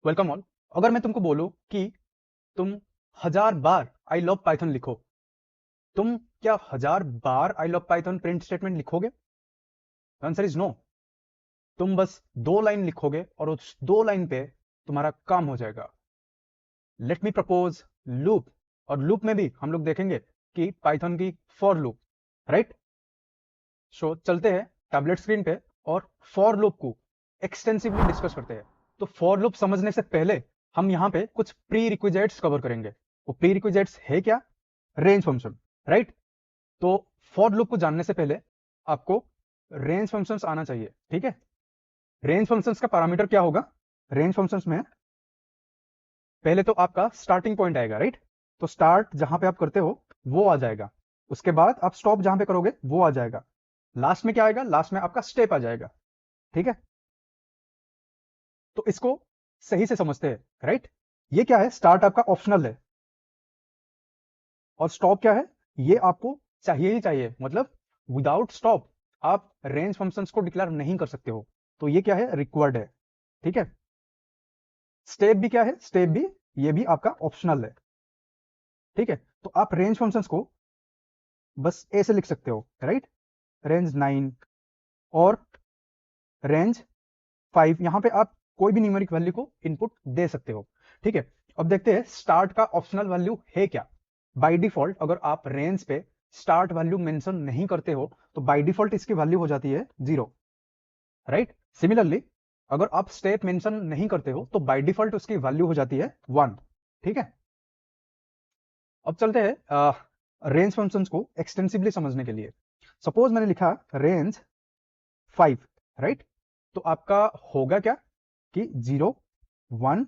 Welcome all. अगर मैं तुमको बोलूं कि तुम 1000 बार आई लव पाइथन लिखो, तुम क्या 1000 बार I love Python print statement लिखोगे? Answer is no. तुम बस 2 लाइन लिखोगे और उस 2 लाइन पे तुम्हारा काम हो जाएगा। Let me propose loop. और लूप में भी हम लोग देखेंगे कि पाइथन की फॉर लूप, राइट? सो चलते हैं टैबलेट स्क्रीन पे और फॉर लूप को एक्सटेंसिवली डिस्कस करते हैं। तो फॉर लूप समझने से पहले हम यहाँ पे कुछ प्री रिक्विजिट्स कवर करेंगे। वो प्री रिक्विजिट्स है क्या? Range function, right? तो फॉर लूप को जानने से पहले आपको रेंज फंक्शंस आना चाहिए, ठीक है? रेंज फंक्शंस का पैरामीटर क्या होगा? रेंज फंक्शंस में पहले तो आपका स्टार्टिंग पॉइंट आएगा, राइट? तो स्टार्ट जहां पे आप करते हो वो आ जाएगा, उसके बाद आप स्टॉप जहां पे करोगे वो आ जाएगा, लास्ट में क्या आएगा? लास्ट में आपका स्टेप आ जाएगा, ठीक है? तो इसको सही से समझते हैं, राइट? ये क्या है? स्टार्ट आपका ऑप्शनल है और स्टॉप क्या है? ये आपको चाहिए ही चाहिए, मतलब विदाउट स्टॉप आप रेंज फंक्शंस को डिक्लेयर नहीं कर सकते हो। तो ये क्या है? रिक्वायर्ड है, ठीक है? स्टेप भी क्या है? स्टेप भी ये भी आपका ऑप्शनल है, ठीक है? तो आप रेंज फंक्शंस को बस ऐसे लिख सकते हो, राइट? रेंज 9 और रेंज 5, यहां पे आप कोई भी न्यूमेरिक वैल्यू को इनपुट दे सकते हो, ठीक है? अब देखते हैं स्टार्ट का ऑप्शनल वैल्यू है क्या। बाय डिफॉल्ट अगर आप रेंज पे स्टार्ट वैल्यू मेंशन नहीं करते हो तो बाय डिफॉल्ट इसकी वैल्यू हो जाती है 0, राइट? सिमिलरली अगर आप स्टेप मेंशन नहीं करते हो तो बाय डिफॉल्ट उसकी वैल्यू हो जाती है 1, ठीक है? अब चलते हैं रेंज फंक्शंस को एक्सटेंसिवली समझने के लिए। सपोज मैंने लिखा रेंज 5, राइट? तो आपका होगा क्या कि 0 1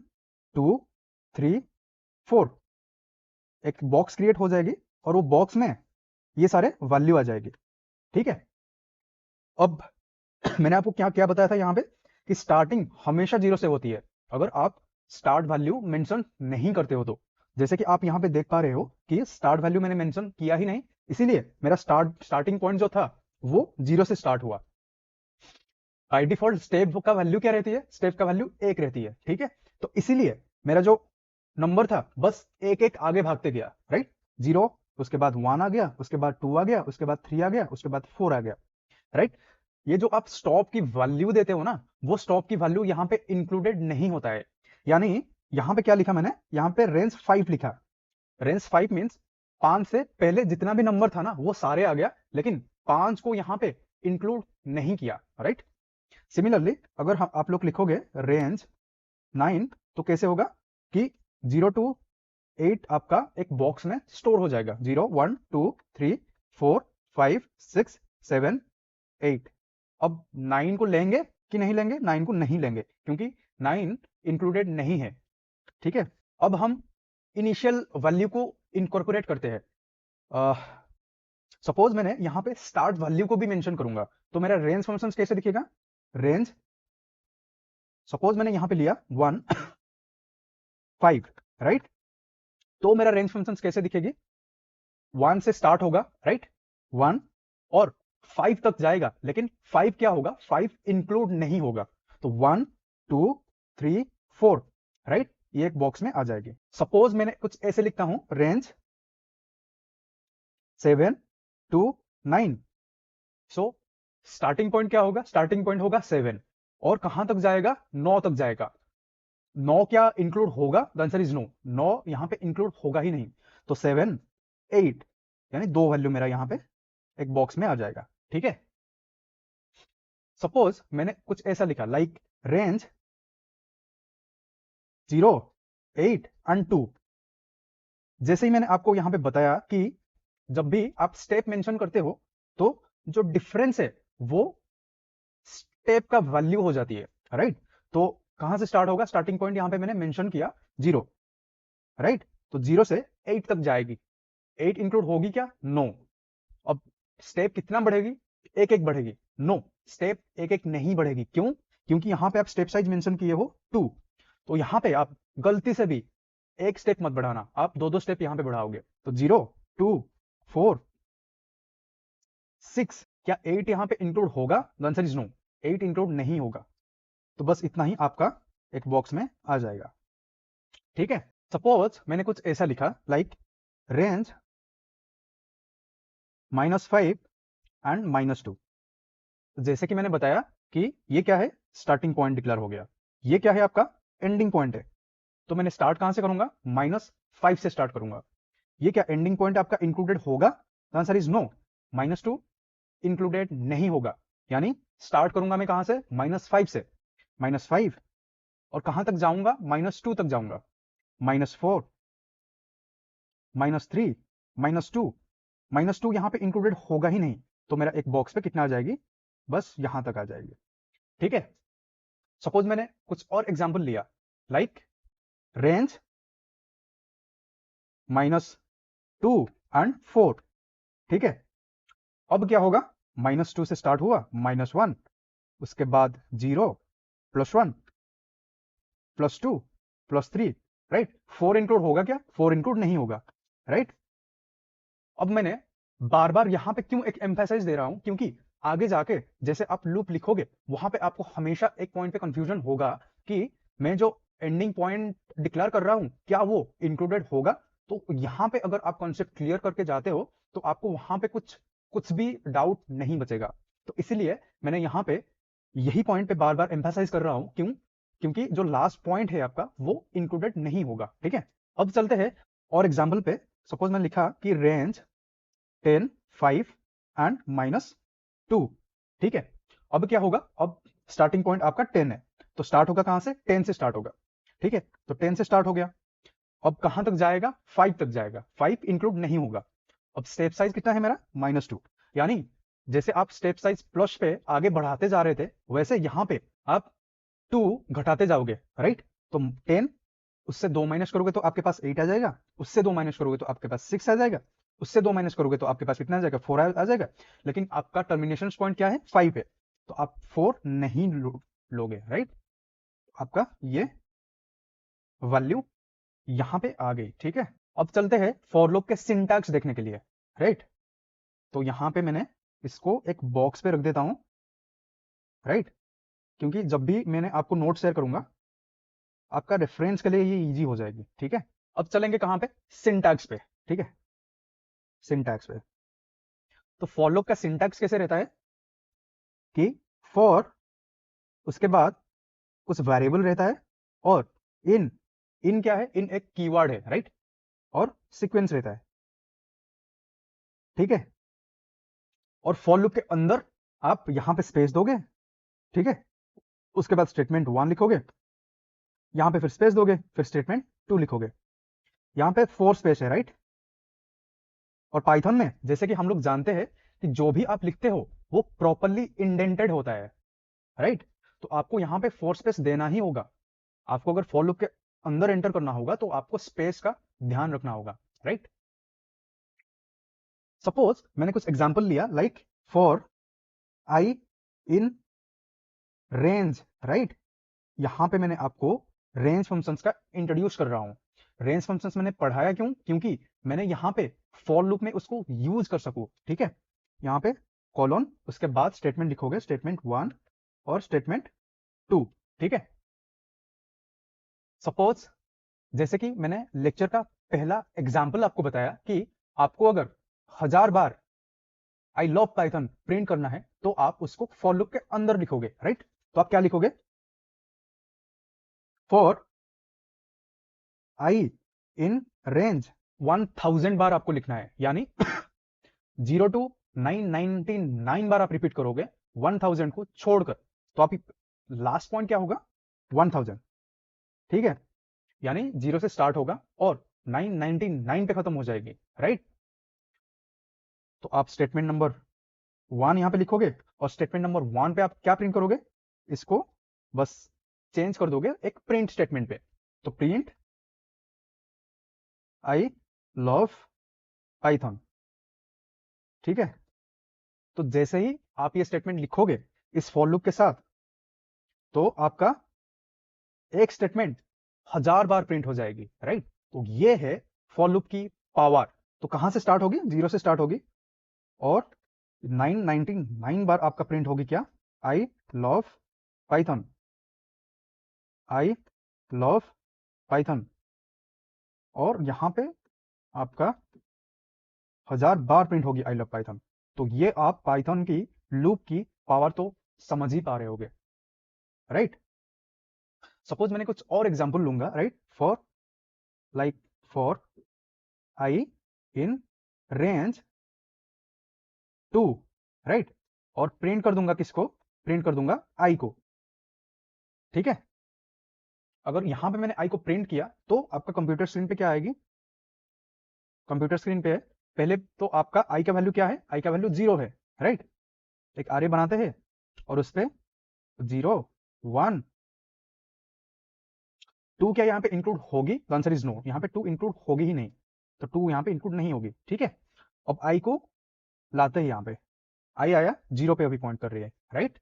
2 3 4 एक बॉक्स क्रिएट हो जाएगी और वो बॉक्स में ये सारे वैल्यू आ जाएगी, ठीक है? अब मैंने आपको क्या क्या बताया था यहाँ पे कि स्टार्टिंग हमेशा 0 से होती है अगर आप स्टार्ट वैल्यू मेंशन नहीं करते हो तो। जैसे कि आप यहाँ पे देख पा रहे हो कि स्टार्ट वैल्यू मैंने मेंशन किया ही नहीं, इसीलिए मेरा स्टार्टिंग पॉइंट जो था वो 0 से स्टार्ट हुआ। बाय डिफॉल्ट स्टेप का वैल्यू क्या रहती है? स्टेप का वैल्यू 1 रहती है, ठीक है? तो इसीलिए मेरा जो नंबर था बस एक एक आगे भागते गया, राइट? 0, उसके बाद 1 आ गया, उसके बाद 2 आ गया, उसके बाद 3 आ गया, उसके बाद 4 आ गया, राइट? ये जो आप स्टॉप की वैल्यू देते हो ना, वो स्टॉप की वैल्यू यहाँ पे इंक्लूडेड नहीं होता है। यानी यहाँ पे क्या लिखा मैंने? यहाँ पे रेंज 5 लिखा। रेंज 5 मीन्स 5 से पहले जितना भी नंबर था ना वो सारे आ गया, लेकिन 5 को यहाँ पे इंक्लूड नहीं किया, राइट? सिमिलरली अगर आप लोग लिखोगे रेंज 9 तो कैसे होगा कि 0 टू 8 आपका एक बॉक्स में स्टोर हो जाएगा। 0 1 2 3 4 5 6 7 8। अब 9 को लेंगे कि नहीं लेंगे? 9 को नहीं लेंगे क्योंकि 9 इंक्लूडेड नहीं है, ठीक है? अब हम इनिशियल वैल्यू को इनकॉर्पोरेट करते हैं। सपोज मैंने यहाँ पे स्टार्ट वैल्यू को भी मेंशन करूंगा तो मेरा रेंज फंक्शन कैसे दिखेगा? रेंज, सपोज मैंने यहाँ पे लिया 1 5, राइट? तो मेरा रेंज फंक्शन कैसे दिखेगी? 1 से स्टार्ट होगा, राइट? 1 और 5 तक जाएगा, लेकिन 5 क्या होगा? 5 इंक्लूड नहीं होगा। तो 1 2 3 4, राइट? ये एक बॉक्स में आ जाएगी। सपोज मैंने कुछ ऐसे लिखता हूं range 7 to 9। So starting point क्या होगा? स्टार्टिंग पॉइंट होगा 7 और कहां तक जाएगा? 9 तक जाएगा। 9 क्या इंक्लूड होगा? The answer is no. 9 यहां पे इंक्लूड होगा ही नहीं। तो 7 8 यानी 2 वैल्यू मेरा यहां पे एक बॉक्स में आ जाएगा, ठीक है? सपोज मैंने कुछ ऐसा लिखा लाइक रेंज 0 8 एंड 2। जैसे ही मैंने आपको यहां पे बताया कि जब भी आप स्टेप मेंशन करते हो तो जो डिफरेंस है वो स्टेप का वैल्यू हो जाती है, राइट? तो कहां से स्टार्ट होगा? स्टार्टिंग पॉइंट यहां पे मैंने मेंशन किया 0, राइट? तो 0 से 8 तक जाएगी। 8 इंक्लूड होगी क्या? नो। अब स्टेप कितना बढ़ेगी? एक एक बढ़ेगी। नो, स्टेप एक एक नहीं बढ़ेगी। क्यों? क्योंकि यहां पे आप स्टेप साइज मेंशन किए हो 2। तो यहां पे आप गलती से भी एक स्टेप मत बढ़ाना, आप दो दो स्टेप यहां पे बढ़ाओगे। तो 0 2 4 6, क्या 8 यहां पे इंक्लूड होगा? The answer is no, 8 include नहीं होगा। तो बस इतना ही आपका एक बॉक्स में आ जाएगा। ठीक है, सपोज मैंने कुछ ऐसा लिखा लाइक रेंज -5 एंड -2। जैसे कि मैंने बताया कि ये क्या है, स्टार्टिंग पॉइंट डिक्लेयर हो गया, ये क्या है आपका एंडिंग पॉइंट है। तो मैंने स्टार्ट कहां से करूंगा, -5 से स्टार्ट करूंगा। ये क्या एंडिंग पॉइंट आपका इंक्लूडेड होगा, the answer is no, -2 included नहीं होगा। यानी स्टार्ट करूंगा मैं कहां से, -5 से, -5 और कहां तक जाऊंगा, -2 तक जाऊंगा, -4, -3, -2, -2 यहां पे इंक्लूडेड होगा ही नहीं, तो मेरा एक बॉक्स पे कितना आ जाएगी, बस यहां तक आ जाएगी। ठीक है, सपोज मैंने कुछ और एग्जांपल लिया लाइक रेंज -2 एंड 4। ठीक है, अब क्या होगा, -2 से स्टार्ट हुआ, -1, उसके बाद 0, +1, +2, +3, राइट। 4 इंक्लूड होगा क्या, 4 इंक्लूड नहीं होगा, राइट। अब मैंने बार बार यहां पे क्यों एक एम्फेसाइज दे रहा हूं, क्योंकि आगे जाके जैसे आप लूप लिखोगे वहां पे आपको हमेशा एक पॉइंट पे कंफ्यूजन होगा कि मैं जो एंडिंग पॉइंट डिक्लेयर कर रहा हूं क्या वो इंक्लूडेड होगा। तो यहां पे अगर आप कॉन्सेप्ट क्लियर करके जाते हो तो आपको वहां पे कुछ कुछ भी डाउट नहीं बचेगा। तो इसीलिए मैंने यहां पे यही पॉइंट पे बार बार एम्फेसाइज कर रहा हूं, क्यों, क्योंकि जो लास्ट पॉइंट है आपका वो इंक्लूडेड नहीं होगा। ठीक है, अब चलते हैं और एग्जाम्पल पे। सपोज मैंने लिखा कि रेंज 10, 5 एंड -2। ठीक है, अब क्या होगा, अब स्टार्टिंग पॉइंट आपका 10 है, तो स्टार्ट होगा कहां से, 10 से स्टार्ट होगा। ठीक है, तो 10 से स्टार्ट हो गया, अब कहां तक जाएगा, 5 तक जाएगा, 5 इंक्लूड नहीं होगा। अब स्टेप साइज कितना है मेरा, -2। यानी जैसे आप स्टेप साइज प्लस पे आगे बढ़ाते जा रहे थे वैसे यहां पे आप 2 घटाते जाओगे, राइट। तो 10, उससे 2 माइनस करोगे तो आपके पास 8 आ जाएगा, उससे 2 माइनस करोगे तो आपके पास 6 आ जाएगा, उससे 2 माइनस करोगे तो आपके पास कितना आ जाएगा, 4 आ जाएगा। लेकिन आपका टर्मिनेशन पॉइंट क्या है, 5 है, तो आप 4 नहीं लोगे, राइट। आपका ये वैल्यू यहां पे आ गई। ठीक है, अब चलते हैं फॉर लूप के सिंटैक्स देखने के लिए, राइट। तो यहां पे मैंने इसको एक बॉक्स पे रख देता हूं, राइट, क्योंकि जब भी मैंने आपको नोट शेयर करूंगा आपका रेफरेंस के लिए ये इजी हो जाएगी। ठीक है, अब चलेंगे कहां पे, सिंटैक्स पे। ठीक है, सिंटैक्स पे। तो फॉर लूप का सिंटैक्स कैसे रहता है कि फॉर, उसके बाद कुछ वेरिएबल रहता है, और इन, इन क्या है, इन एक कीवर्ड है, राइट, और सीक्वेंस रहता है। ठीक है, और फॉर लूप के अंदर आप यहां पे स्पेस दोगे। ठीक है, उसके बाद स्टेटमेंट 1 लिखोगे, यहां पे फिर स्पेस दोगे, फिर स्टेटमेंट 2 लिखोगे, यहां पे 4 स्पेस है, राइट। और पाइथन में जैसे कि हम लोग जानते हैं कि जो भी आप लिखते हो वो प्रॉपरली इंडेंटेड होता है, राइट। तो आपको यहां पे 4 स्पेस देना ही होगा। आपको अगर फॉर लूप के अंदर एंटर करना होगा तो आपको स्पेस का ध्यान रखना होगा, राइट। सपोज मैंने कुछ एग्जांपल लिया like for I in range, right. यहां पे मैंने आपको रेंज फंक्शंस का इंट्रोड्यूस कर रहा हूं। रेंज फंक्शंस मैंने पढ़ाया क्यों, क्योंकि मैंने यहां पे फॉर लूप में उसको यूज कर सकूं। ठीक है, यहां पे कॉलन, उसके बाद स्टेटमेंट लिखोगे, स्टेटमेंट 1 और स्टेटमेंट 2। ठीक है, सपोज जैसे कि मैंने लेक्चर का पहला एग्जाम्पल आपको बताया कि आपको अगर 1000 बार आई लव पाइथन प्रिंट करना है तो आप उसको फॉर लूप के अंदर लिखोगे, राइट। तो आप क्या लिखोगे, फॉर आई इन रेंज 1000 बार आपको लिखना है, यानी 0 to 999 बार आप रिपीट करोगे 1000 को छोड़कर। तो आप लास्ट पॉइंट क्या होगा, 1000। ठीक है, यानी 0 से स्टार्ट होगा और 999 पे खत्म हो जाएगी, राइट। तो आप स्टेटमेंट नंबर 1 यहां पे लिखोगे और स्टेटमेंट नंबर 1 पे आप क्या प्रिंट करोगे, इसको बस चेंज कर दोगे एक प्रिंट स्टेटमेंट पे। तो प्रिंट आई लव पाइथन। ठीक है, तो जैसे ही आप ये स्टेटमेंट लिखोगे इस फॉर लूप के साथ तो आपका एक स्टेटमेंट 1000 बार प्रिंट हो जाएगी, राइट। तो ये है फॉर लूप की पावर। तो कहां से स्टार्ट होगी, 0 से स्टार्ट होगी और 999 बार आपका प्रिंट होगी क्या, आई लव पाइथन। आई लव पाइथन, और यहां पे आपका 1000 बार प्रिंट होगी आई लव पाइथन। तो ये आप पाइथन की लूप की पावर तो समझ ही पा रहे होगे, राइट। सपोज मैंने कुछ और एग्जांपल लूंगा, right, for like for I in range 2, right, और प्रिंट कर दूंगा किसको, प्रिंट कर दूंगा आई को, ठीक है। अगर यहां पे मैंने आई को प्रिंट किया तो आपका कंप्यूटर स्क्रीन पे क्या आएगी, कंप्यूटर स्क्रीन पे पहले तो आपका आई का वैल्यू क्या है, आई का वैल्यू 0 है, राइट। एक आरे बनाते हैं और उस पे 0 1 2 क्या यहाँ पे इंक्लूड होगी, द आंसर इज नो, यहाँ पे 2 इंक्लूड होगी ही नहीं, तो 2 यहाँ पे इंक्लूड नहीं होगी, ठीक है। अब आई को लाते हैं यहाँ पे, आई आया 0 पे अभी पॉइंट कर रही है, राइट।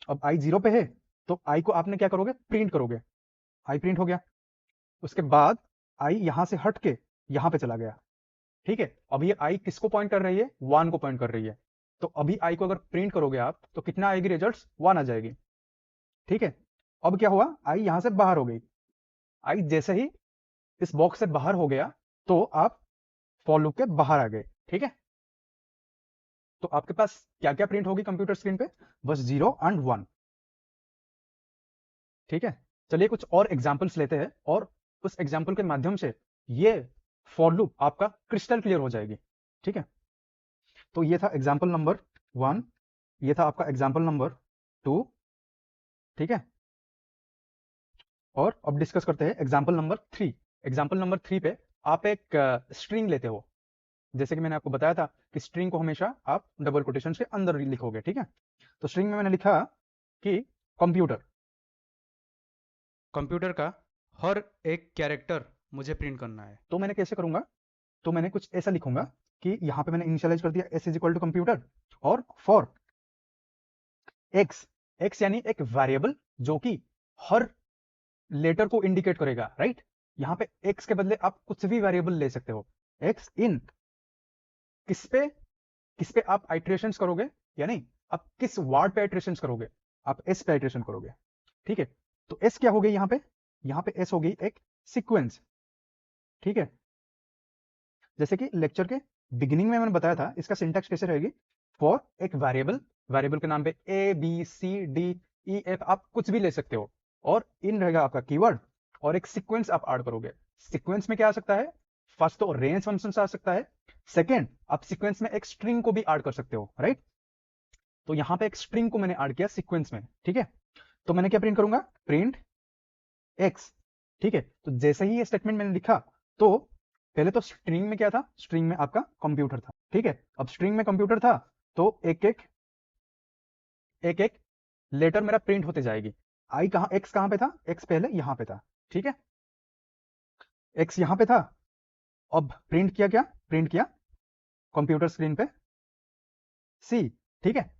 अब आई 0 पे है तो आई को आपने क्या करोगे, प्रिंट करोगे, आई प्रिंट हो गया। उसके बाद आई यहां से हट के यहां पे चला गया, ठीक है। अब ये आई किसको पॉइंट कर रही है, 1 को पॉइंट कर रही है। तो अभी आई को अगर प्रिंट करोगे आप तो कितना आएगी, रिजल्ट्स 1 आ जाएगी, ठीक है। अब क्या हुआ, आई यहां से बाहर हो गई, आई जैसे ही इस बॉक्स से बाहर हो गया तो आप फॉर लूप के बाहर आ गए, ठीक है। तो आपके पास क्या क्या प्रिंट होगी कंप्यूटर स्क्रीन पे, बस 0 एंड 1, ठीक है। चलिए कुछ और एग्जांपल्स लेते हैं और उस एग्जांपल के माध्यम से ये फॉर लूप आपका क्रिस्टल क्लियर हो जाएगी, ठीक है। तो ये था एग्जांपल नंबर 1, ये था आपका एग्जांपल नंबर 2, ठीक है। और अब डिस्कस करते हैं एग्जांपल नंबर 3। एग्जांपल नंबर 3 पे आप एक स्ट्रिंग लेते हो, जैसे कि मैंने आपको बताया था कि स्ट्रिंग को हमेशा आप डबल कोटेशन के अंदर लिखोगे, ठीक है। तो स्ट्रिंग में मैंने लिखा कि कंप्यूटर, कंप्यूटर का हर एक कैरेक्टर मुझे प्रिंट करना है। तो मैंने कैसे करूंगा, तो मैंने कुछ ऐसा लिखूंगा कि यहां पे मैंने इनिशियलाइज कर दिया s is equal to computer, और फॉर x, x यानी एक वेरिएबल जो कि हर लेटर को इंडिकेट करेगा, राइट। यहां पे x के बदले आप कुछ भी वेरिएबल ले सकते हो, x इन किस पे आप आइट्रेशंस करोगे, यानी आप किस वार्ड पे आइट्रेशंस करोगे, आप s पे आइट्रेशन करोगे, ठीक है। तो s क्या हो गई यहां पे s हो गई एक सीक्वेंस, ठीक है। जैसे कि लेक्चर के बिगिनिंग में मैंने बताया था इसका सिंटैक्स कैसे रहेगी, फॉर एक वेरिएबल, वेरिएबल के नाम पे A B C D E F आप कुछ भी ले सकते हो, और इन रहेगा आपका कीवर्ड, और एक सीक्वेंस आप ऐड करोगे। सीक्वेंस में क्या आ सकता है, फर्स्ट तो रेंज फंक्शन आ सकता है, सेकेंड आप सीक्वेंस में एक स्ट्रिंग को भी ऐड कर सकते हो, राइट। तो यहां पे एक स्ट्रिंग को मैंने ऐड किया सीक्वेंस में, ठीक है। तो मैंने क्या प्रिंट करूंगा, प्रिंट एक्स, ठीक है। तो जैसे ही ये स्टेटमेंट मैंने लिखा तो पहले तो स्ट्रिंग में क्या था, स्ट्रिंग में आपका कंप्यूटर था, ठीक है। अब स्ट्रिंग में कंप्यूटर था तो एक एक लेटर मेरा प्रिंट होते जाएगी। आई कहां, एक्स कहां पे था, एक्स पहले यहां पे था, ठीक है। एक्स यहां पे था, अब प्रिंट किया, क्या प्रिंट किया कंप्यूटर स्क्रीन पे सी, ठीक है।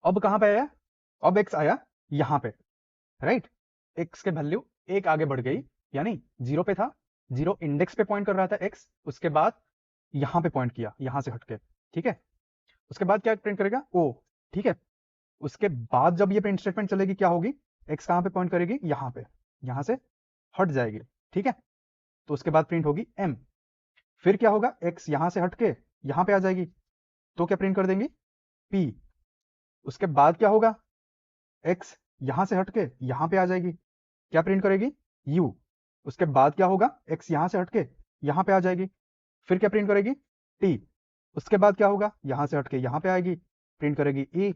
अब कहां पे आया, अब एक्स आया यहां पे, राइट। एक्स के वैल्यू एक आगे बढ़ गई, यानी 0 पे था, 0 इंडेक्स पे पॉइंट कर रहा था एक्स, उसके बाद यहां पे पॉइंट किया यहां से हटके, ठीक है। उसके बाद क्या प्रिंट करेगा, ओ, ठीक है। उसके बाद जब ये प्रिंट स्टेटमेंट चलेगी क्या होगी, एक्स कहां पे पॉइंट करेगी, यहां पे, यहां से हट जाएगी, ठीक है। तो उसके बाद प्रिंट होगी एम, फिर क्या होगा, एक्स यहां से हटके यहां पे आ जाएगी तो क्या प्रिंट कर देंगी, पी। उसके बाद क्या होगा, एक्स यहां से हटके यहां पे आ जाएगी, क्या प्रिंट करेगी, यू। उसके बाद क्या होगा, एक्स यहां से हटके यहां पे आ जाएगी, फिर क्या प्रिंट करेगी, टी। उसके बाद क्या होगा, यहां से हटके यहां पे आएगी, प्रिंट करेगी ई,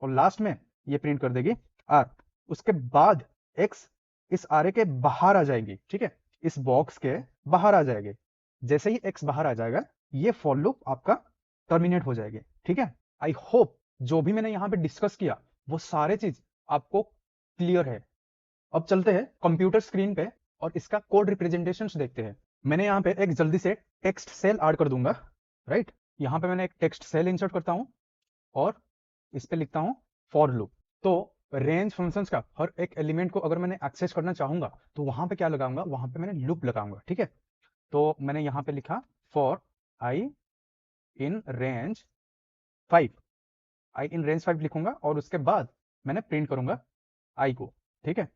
और लास्ट में ये प्रिंट कर देगी आर। उसके बाद एक्स इस आरे के बाहर आ जाएगी, ठीक है, इस बॉक्स के बाहर आ जाएगी। जैसे ही एक्स बाहर आ जाएगा ये फॉर लूप आपका टर्मिनेट हो जाएगी, ठीक है। आई होप जो भी मैंने यहां पे डिस्कस किया वो सारे चीज आपको क्लियर है। अब चलते हैं कंप्यूटर स्क्रीन पे और इसका कोड रिप्रेजेंटेशन देखते हैं। मैंने यहाँ पे एक जल्दी से टेक्स्ट सेल ऐड कर दूंगा, राइट। यहाँ पे मैंने एक टेक्स्ट सेल इंसर्ट करता हूँ और इस पे लिखता हूँ फॉर लूप। तो रेंज फंक्शंस का हर एक एलिमेंट को अगर मैंने एक्सेस करना चाहूंगा तो वहां पे क्या लगाऊंगा, वहां पे मैंने लूप लगाऊंगा, ठीक है। तो मैंने यहाँ पे लिखा for I in range 5, I in range 5 लिखूंगा और उसके बाद मैंने प्रिंट करूंगा आई को, ठीक है।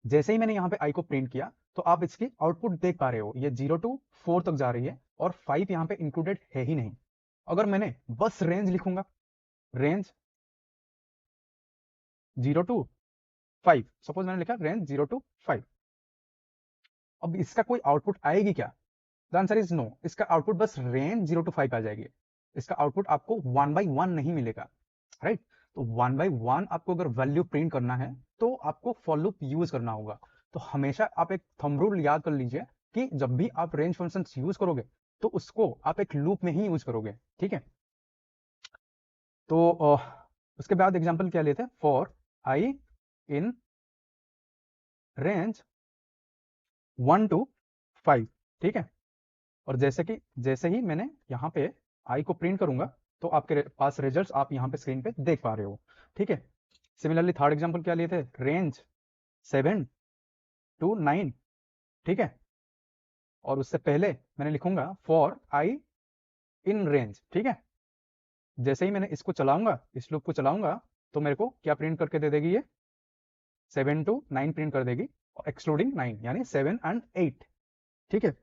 जैसे ही मैंने यहाँ पे i को प्रिंट किया तो आप इसकी आउटपुट देख पा रहे हो, ये 0 to 4 तक जा रही है और 5 यहाँ पे इंक्लूडेड है ही नहीं। अगर मैंने बस रेंज लिखूंगा, रेंज 0 to 5, सपोज मैंने लिखा रेंज 0 to 5, अब इसका कोई आउटपुट आएगी क्या? The answer is no. इसका आउटपुट बस रेंज 0 to 5 आ जाएगी, इसका आउटपुट आपको 1 by 1 नहीं मिलेगा, राइट? तो 1 by 1 आपको अगर वैल्यू प्रिंट करना है तो आपको फॉर लूप यूज करना होगा। तो हमेशा आप एक थंब रूल याद कर लीजिए कि जब भी आप रेंज फंक्शन यूज करोगे तो उसको आप एक लूप में ही यूज करोगे, ठीक है? तो उसके बाद एग्जांपल क्या लेते हैं, for I in range 1 to 5, ठीक है? और जैसे ही मैंने यहाँ पे आई को प्रिंट करूंगा तो आपके पास रिजल्ट्स आप यहाँ पे स्क्रीन पे देख पा रहे हो, ठीक है? सिमिलरली थर्ड एग्जांपल क्या लिए थे, रेंज 7 to 9, ठीक है? और उससे पहले मैंने लिखूंगा फॉर आई इन रेंज, ठीक है? जैसे ही मैंने इसको चलाऊंगा, इस लूप को चलाऊंगा, तो मेरे को क्या प्रिंट करके दे देगी, ये 7 to 9 प्रिंट कर देगी, एक्सक्लूडिंग 9 यानी 7 and 8, ठीक है?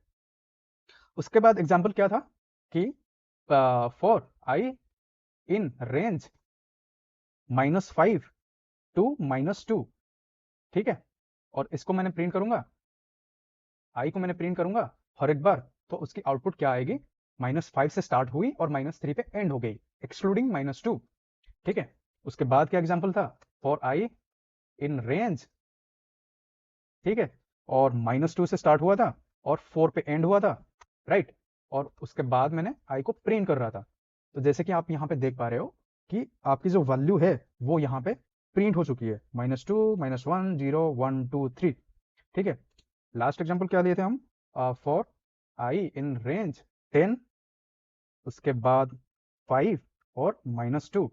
उसके बाद एग्जांपल क्या था कि for I in range -5 to -2, ठीक है? और इसको मैंने प्रिंट करूंगा, आई को मैंने प्रिंट करूंगा हर एक बार, तो उसकी आउटपुट क्या आएगी, -5 से स्टार्ट हुई और -3 पे एंड हो गई, एक्सक्लूडिंग -2, ठीक है? उसके बाद क्या एग्जांपल था, फॉर आई इन रेंज, ठीक है? और -2 से स्टार्ट हुआ था और 4 पे एंड हुआ था, राइट? और उसके बाद मैंने आई को प्रिंट कर रहा था। तो जैसे कि आप यहाँ पे देख पा रहे हो कि आपकी जो वैल्यू है वो यहाँ पे प्रिंट हो चुकी है, -2, -1, 0, 1, 2, 3, ठीक है? लास्ट एग्जांपल क्या लिए थे हम, फॉर आई इन रेंज 10, उसके बाद 5 और -2,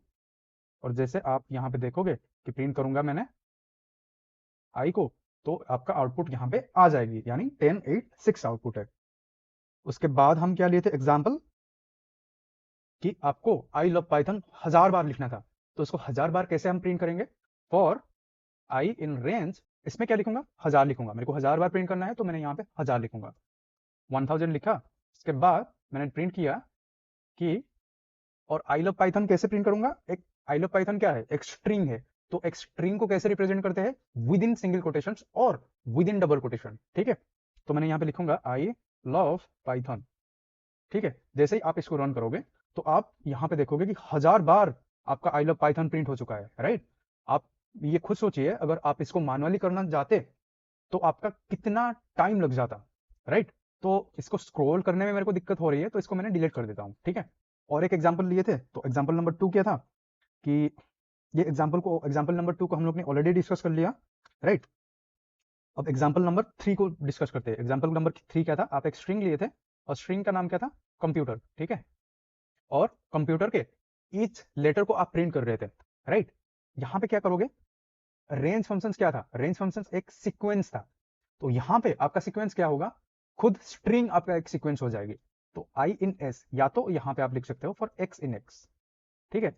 और जैसे आप यहाँ पे देखोगे कि प्रिंट करूंगा मैंने आई को तो आपका आउटपुट यहाँ पे आ जाएगी, यानी 10, 8, 6 आउटपुट है। उसके बाद हम क्या लिए थे एग्जाम्पल कि आपको आई लव पाइथन 1000 बार लिखना था, तो उसको 1000 बार कैसे हम प्रिंट करेंगे, फॉर आई इन रेंज, इसमें क्या लिखूंगा, 1000 लिखूंगा, मेरे को 1000 बार प्रिंट करना है तो मैंने यहाँ पे 1000 लिखूंगा, 1000 लिखा, उसके बाद मैंने प्रिंट किया कि, और आई लव पाइथन कैसे प्रिंट करूंगा, एक आई लव पाइथन क्या है, एक स्ट्रिंग है, तो एक स्ट्रिंग को कैसे रिप्रेजेंट करते हैं, विद इन सिंगल कोटेशन और विद इन डबल कोटेशन, ठीक है? तो मैंने यहाँ पे लिखूंगा आई लव पाइथन, ठीक है? जैसे ही आप इसको रन करोगे तो आप यहाँ पे देखोगे कि 1000 बार आपका आई लव पाइथन प्रिंट हो चुका है, राइट? आप ये खुद सोचिए, अगर आप इसको मैनुअली करना चाहते तो आपका कितना टाइम लग जाता, राइट? तो इसको स्क्रॉल करने में मेरे को दिक्कत हो रही है तो इसको मैंने डिलीट कर देता हूँ, ठीक है? और एक एग्जाम्पल लिए थे, तो एग्जाम्पल नंबर 2 क्या था कि ये एग्जाम्पल नंबर 2 को हम लोग ने ऑलरेडी डिस्कस कर लिया, राइट? अब एग्जाम्पल नंबर 3 को डिस्कस करते हैं। एग्जाम्पल नंबर 3 क्या था, आप एक स्ट्रिंग लिए थे और स्ट्रिंग का नाम क्या था, कंप्यूटर, ठीक है? और कंप्यूटर के ईच लेटर को आप प्रिंट कर रहे थे, राइट? यहाँ पे क्या करोगे, रेंज फंक्शंस क्या था, रेंज फंक्शंस एक सीक्वेंस था, तो यहाँ पे आपका सीक्वेंस क्या होगा, खुद स्ट्रिंग आपका एक सीक्वेंस हो जाएगी। तो आई इन एस, या तो यहाँ पे आप लिख सकते हो फॉर एक्स इन एक्स, ठीक है?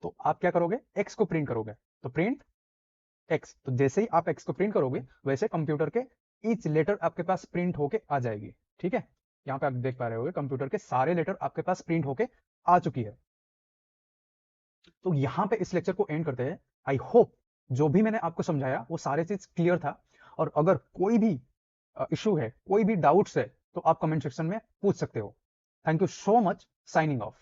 तो आप क्या करोगे, एक्स को प्रिंट करोगे, तो प्रिंट एक्स, तो जैसे ही आप एक्स को प्रिंट करोगे वैसे कंप्यूटर के ईच लेटर आपके पास प्रिंट होके आ जाएगी, ठीक है? यहाँ पे आप देख पा रहे होगे कंप्यूटर के सारे लेटर आपके पास प्रिंट होके आ चुकी है। तो यहाँ पे इस लेक्चर को एंड करते हैं। आई होप जो भी मैंने आपको समझाया वो सारे चीज क्लियर था, और अगर कोई भी इशू है, कोई भी डाउट्स है, तो आप कमेंट सेक्शन में पूछ सकते हो। Thank you so much, signing off.